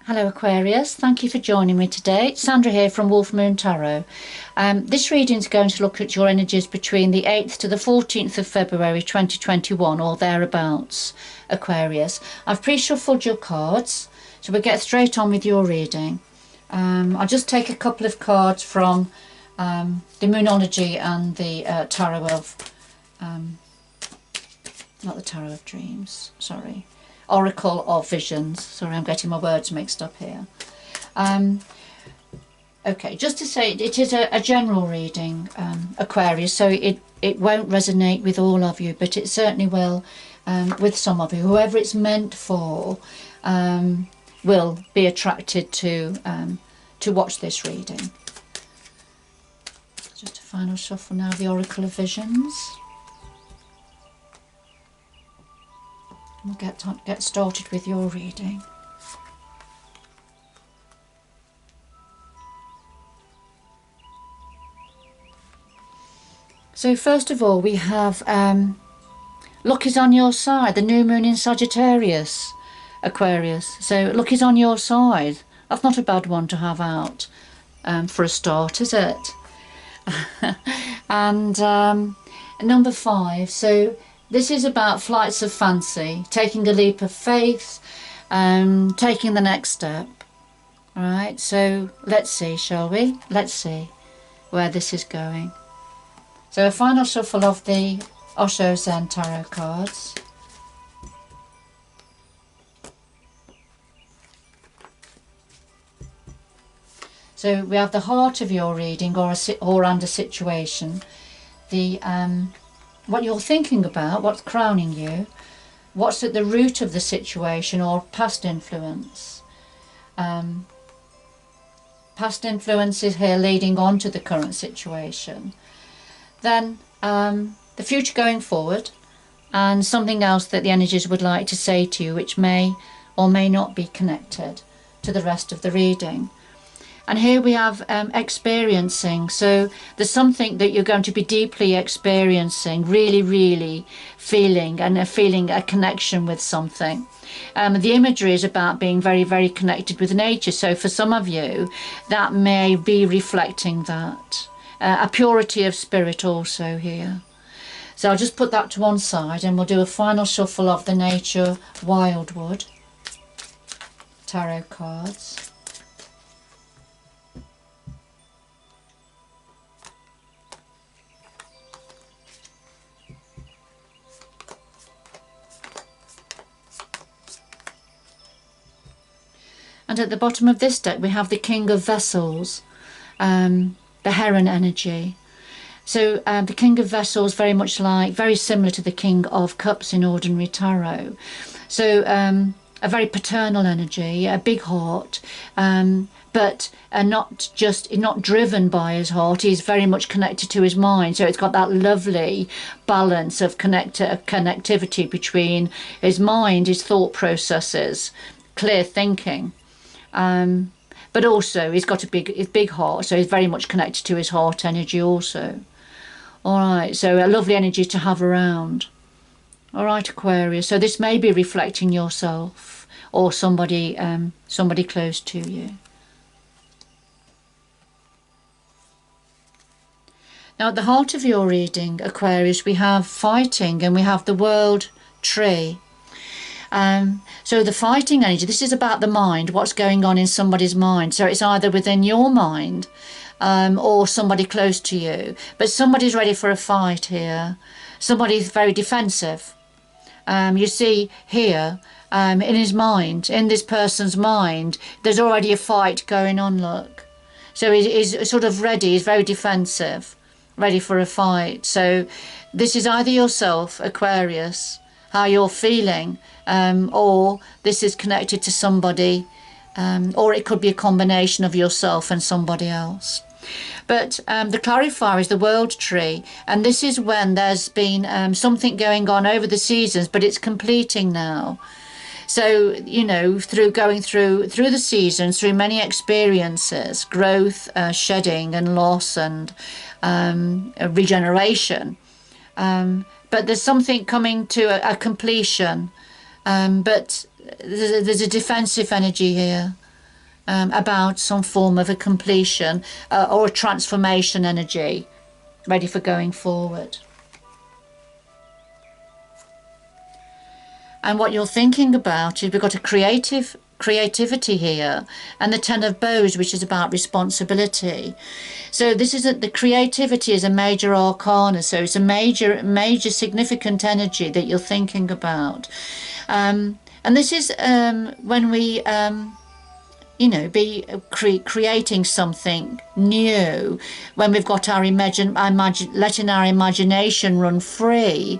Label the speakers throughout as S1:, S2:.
S1: Hello Aquarius, thank you for joining me today. Sandra here from Wolf Moon Tarot. This reading is going to look at your energies between the 8th to the 14th of February 2021 or thereabouts, Aquarius. I've pre-shuffled your cards, so we'll get straight on with your reading. I'll just take a couple of cards from the Moonology and the Tarot of, not the Tarot of Dreams, sorry. Oracle of Visions. Sorry, I'm getting my words mixed up here. Okay, just to say, it is a general reading, Aquarius, so it won't resonate with all of you, but it certainly will with some of you. Whoever it's meant for will be attracted to watch this reading. Just a final shuffle now of the Oracle of Visions. We'll get started with your reading. So first of all, we have luck is on your side, the new moon in Sagittarius, Aquarius. So luck is on your side. That's not a bad one to have out for a start, is it? And number 5, so this is about flights of fancy, taking a leap of faith, taking the next step. All right, so let's see, shall we? Let's see where this is going. So a final shuffle of the Osho Zen Tarot cards. So we have the heart of your reading or a situation, the what you're thinking about, what's crowning you, what's at the root of the situation or past influence. Past influences here leading on to the current situation. Then the future going forward and something else that the energies would like to say to you which may or may not be connected to the rest of the reading. And here we have experiencing. So there's something that you're going to be deeply experiencing, really feeling a connection with something. The imagery is about being very connected with nature. So for some of you, that may be reflecting that. A purity of spirit also here. So I'll just put that to one side and we'll do a final shuffle of the Nature Wildwood tarot cards. And at the bottom of this deck we have the King of Vessels, the Heron energy. So the King of Vessels very similar to the King of Cups in ordinary tarot. So a very paternal energy, a big heart, but not driven by his heart. He's very much connected to his mind. So it's got that lovely balance of connectivity between his mind, his thought processes, clear thinking. But also he's got a big heart, so he's very much connected to his heart energy also. All right, so a lovely energy to have around. All right, Aquarius, so this may be reflecting yourself or somebody close to you. Now at the heart of your reading, Aquarius, we have fighting and we have the World Tree. So the fighting energy, this is about the mind, what's going on in somebody's mind. So it's either within your mind or somebody close to you. But somebody's ready for a fight here. Somebody's very defensive. You see here, in his mind, in this person's mind, there's already a fight going on, look. So he's sort of ready, he's very defensive, ready for a fight. So this is either yourself, Aquarius, how you're feeling, or this is connected to somebody, or it could be a combination of yourself and somebody else. But the clarifier is the World Tree, and this is when there's been something going on over the seasons, but it's completing now. So, you know, through going through the seasons, through many experiences, growth, shedding and loss and regeneration. But there's something coming to a completion. But there's a defensive energy here. about some form of a completion or a transformation energy, ready for going forward. And what you're thinking about is we've got a creativity here, and the Ten of Bows, which is about responsibility. So this is the creativity is a major arcana, so it's a major significant energy that you're thinking about. And this is when we be creating something new, when we've got our letting our imagination run free,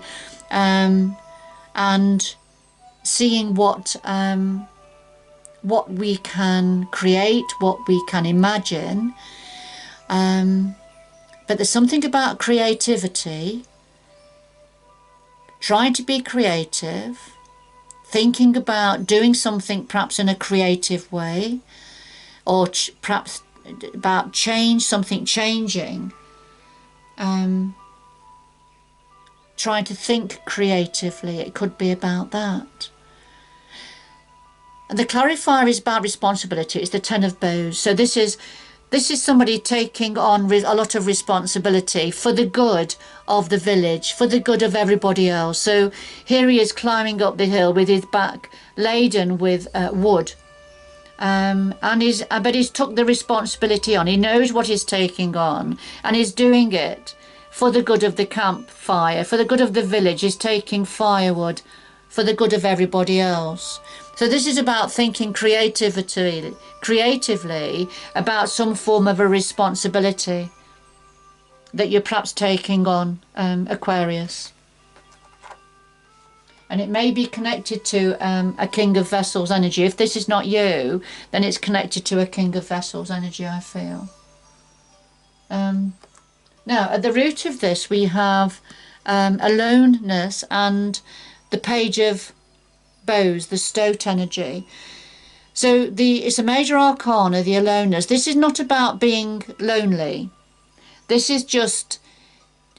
S1: and seeing what we can create, what we can imagine. But there's something about creativity, trying to be creative, thinking about doing something perhaps in a creative way, or perhaps about something changing. Trying to think creatively, it could be about that. And the clarifier is about responsibility. It's the Ten of Bows. So this is somebody taking on a lot of responsibility for the good of the village, for the good of everybody else. So here he is climbing up the hill with his back laden with wood. But he's took the responsibility on. He knows what he's taking on, and he's doing it for the good of the campfire, for the good of the village. He's taking firewood for the good of everybody else. So this is about thinking creatively about some form of a responsibility that you're perhaps taking on, Aquarius. And it may be connected to a King of Vessels energy. If this is not you, then it's connected to a King of Vessels energy, I feel. Now, at the root of this, we have aloneness and the Page of Bows, the Stoat energy. So it's a major arcana, the aloneness. This is not about being lonely. This is just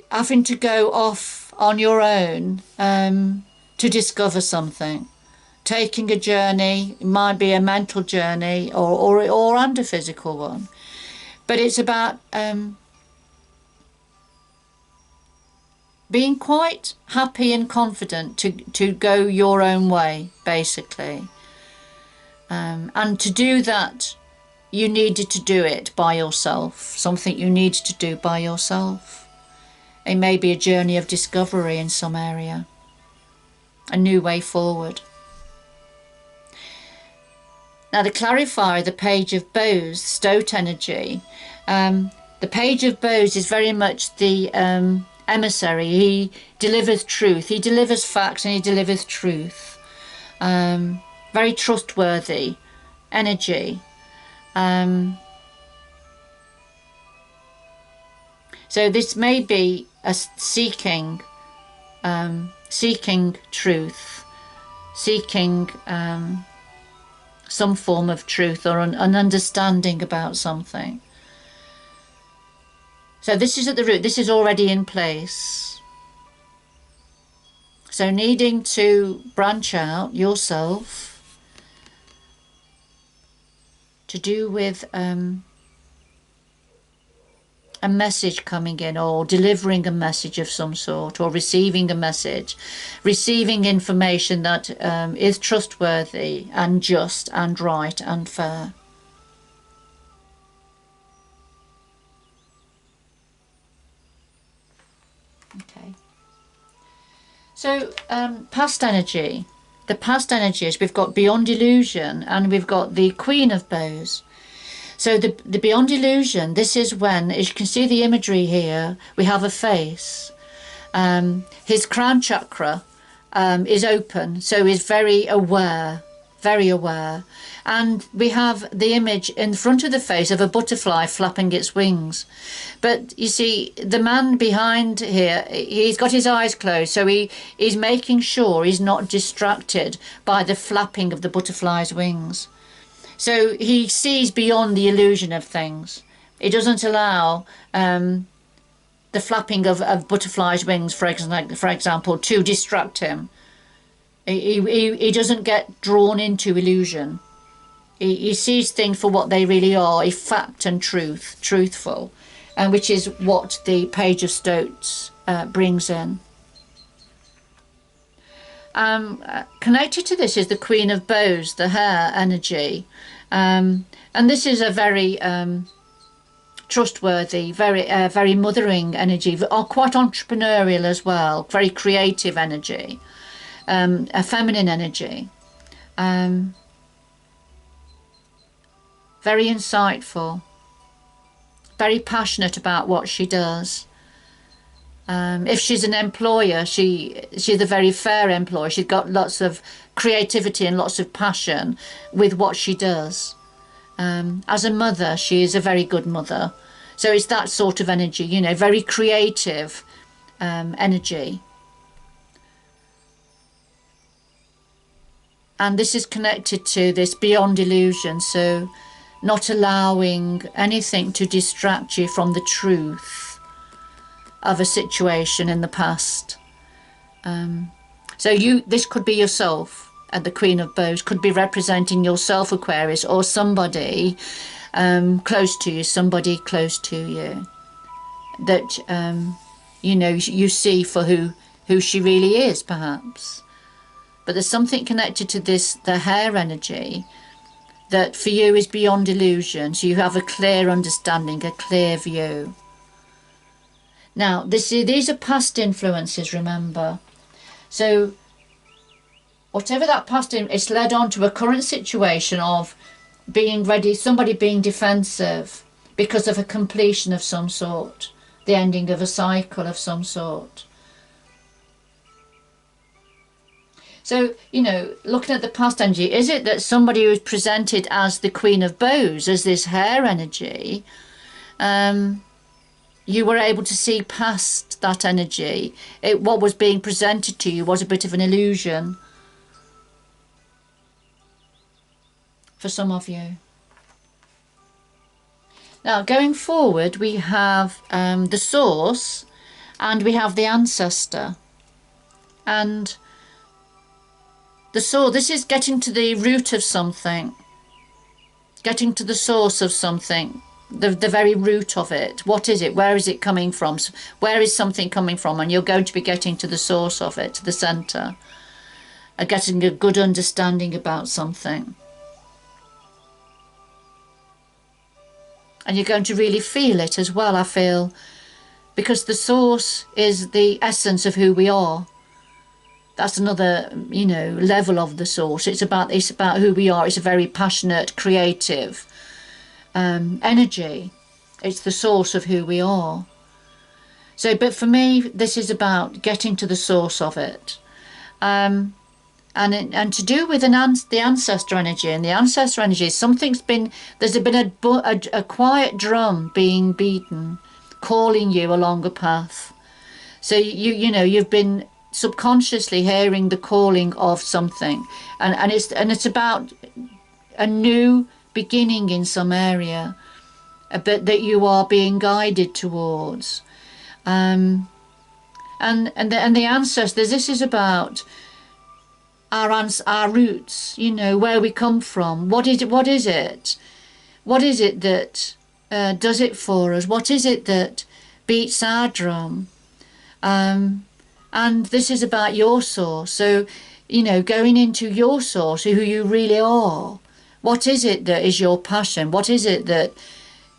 S1: having to go off on your own to discover something. Taking a journey, it might be a mental journey or a physical one. But it's about being quite happy and confident to go your own way, basically. And to do that, you needed to do it by yourself, something you need to do by yourself. It may be a journey of discovery in some area, a new way forward. Now the clarifier, the Page of Bows, Stoat energy. The Page of Bows is very much the emissary. He delivers truth, he delivers facts, and he delivers truth. Very trustworthy energy. So this may be a seeking truth, seeking some form of truth or an understanding about something. So this is at the root, this is already in place. So needing to branch out yourself to do with a message coming in, or delivering a message of some sort, or receiving a message, receiving information that is trustworthy and just and right and fair. Okay. So past energy. The past energies, we've got Beyond Illusion and we've got the Queen of Bows. So the Beyond Illusion, this is when, as you can see the imagery here, we have a face. His crown chakra is open, so he's very aware. And we have the image in front of the face of a butterfly flapping its wings. But you see, the man behind here, he's got his eyes closed, so he's making sure he's not distracted by the flapping of the butterfly's wings. So he sees beyond the illusion of things. He doesn't allow the flapping of butterflies' wings, for example, to distract him. He doesn't get drawn into illusion. He sees things for what they really are, a fact and truthful, and which is what the Page of Stoats brings in. Connected to this is the Queen of Bows, the hair energy, and this is a very trustworthy, very mothering energy, or quite entrepreneurial as well, very creative energy, a feminine energy, very insightful, very passionate about what she does. If she's an employer, she's a very fair employer. She's got lots of creativity and lots of passion with what she does. As a mother, she is a very good mother. So it's that sort of energy, you know, very creative energy. And this is connected to this beyond illusion, so not allowing anything to distract you from the truth of a situation in the past. So this could be yourself, and the Queen of Bows could be representing yourself, Aquarius, or somebody close to you, that you know, you see for who she really is, perhaps. But there's something connected to this, the hair energy, that for you is beyond illusion. So you have a clear understanding, a clear view. Now, these are past influences, remember. So whatever that past, it's led on to a current situation of being ready, somebody being defensive because of a completion of some sort, the ending of a cycle of some sort. So, you know, looking at the past energy, is it that somebody who is presented as the Queen of Bows, as this hair energy, you were able to see past that energy? What was being presented to you was a bit of an illusion for some of you. Now, going forward, we have the source and we have the ancestor. And the source, this is getting to the root of something, getting to the source of something, the very root of it. What is it? Where is it coming from? Where is something coming from? And you're going to be getting to the source of it, to the center, getting a good understanding about something. And you're going to really feel it as well, I feel, because the source is the essence of who we are. That's another, you know, level of the source. It's about who we are. It's a very passionate, creative energy. It's the source of who we are. So, but for me, this is about getting to the source of it, and to do with the ancestor energy. And the ancestor energy, there's been a quiet drum being beaten, calling you along a path. So you know, you've been subconsciously hearing the calling of something, and it's about a new beginning in some area, but that you are being guided towards, and the ancestors. This is about our roots. You know, where we come from. What is it? What is it that does it for us? What is it that beats our drum? And this is about your source. So, you know, going into your source, who you really are. What is it that is your passion? What is it that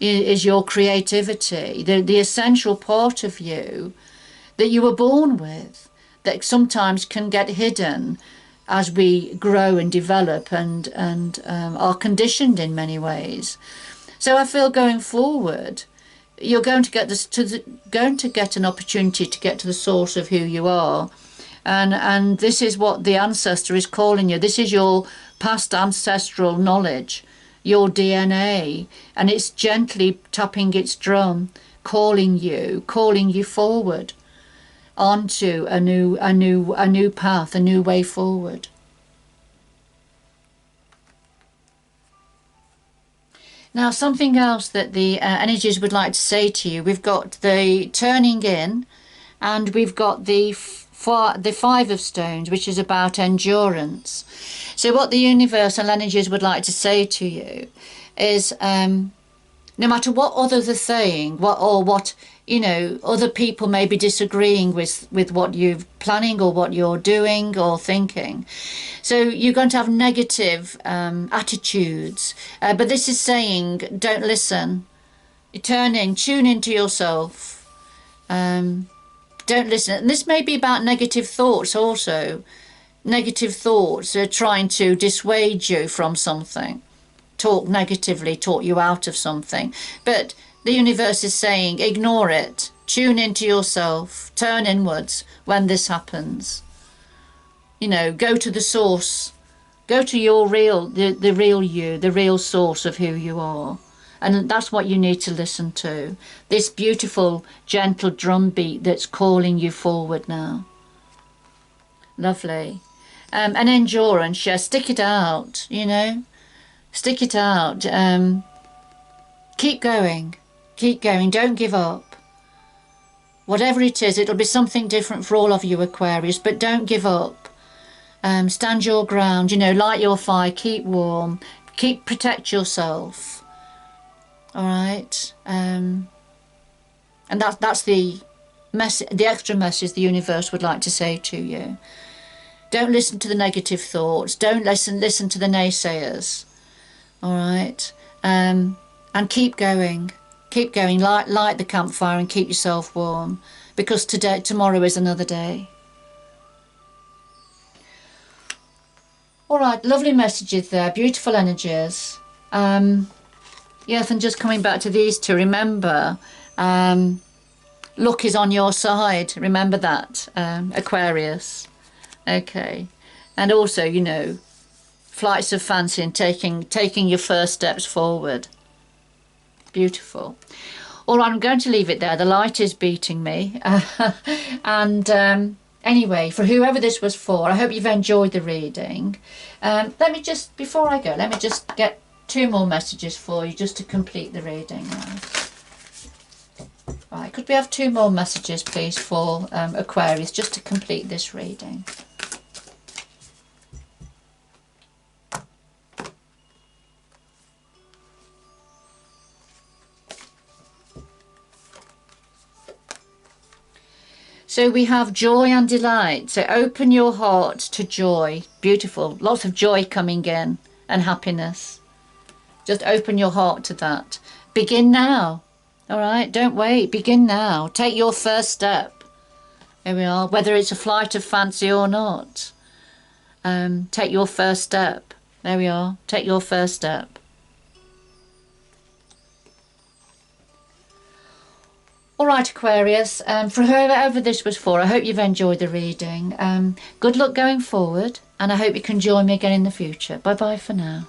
S1: is your creativity? The essential part of you that you were born with, that sometimes can get hidden as we grow and develop and are conditioned in many ways. So I feel going forward, you're going to get an opportunity to get to the source of who you are, and this is what the ancestor is calling you. This is your past ancestral knowledge, your DNA, and it's gently tapping its drum, calling you forward onto a new path, a new way forward. Now, something else that the energies would like to say to you, we've got the turning in, and we've got the the Five of Stones, which is about endurance. So what the universal energies would like to say to you is, no matter what others are saying, what you know, other people may be disagreeing with what you're planning or what you're doing or thinking. So you're going to have negative attitudes. But this is saying, don't listen. Tune into yourself. Don't listen. And this may be about negative thoughts also. Negative thoughts are trying to dissuade you from something. Talk negatively, talk you out of something. But the universe is saying, ignore it. Tune into yourself. Turn inwards when this happens. You know, go to the source. Go to your the real you, the real source of who you are. And that's what you need to listen to. This beautiful, gentle drum beat that's calling you forward now. Lovely. And endurance, yeah, stick it out, you know. Stick it out. Keep going. Keep going. Don't give up. Whatever it is, it'll be something different for all of you Aquarius, but don't give up. Stand your ground, you know, light your fire, keep warm, protect yourself. All right. And that's the extra message the universe would like to say to you. Don't listen to the negative thoughts. Don't listen to the naysayers. All right. And keep going. Keep going. Light the campfire and keep yourself warm, because tomorrow is another day. All right, lovely messages there, beautiful energies. Yes, and just coming back to these two, remember, luck is on your side. Remember that, Aquarius. Okay. And also, you know, flights of fancy and taking your first steps forward. Beautiful. All right, I'm going to leave it there. The light is beating me. And anyway, for whoever this was for, I hope you've enjoyed the reading. Let me just, before I go, let me just get 2 more messages for you just to complete the reading. Right, could we have 2 more messages, please, for Aquarius, just to complete this reading? So we have joy and delight. So open your heart to joy. Beautiful. Lots of joy coming in and happiness. Just open your heart to that. Begin now. All right. Don't wait. Begin now. Take your first step. Here we are. Whether it's a flight of fancy or not. Take your first step. There we are. Take your first step. All right, Aquarius, for whoever this was for, I hope you've enjoyed the reading. Good luck going forward, and I hope you can join me again in the future. Bye-bye for now.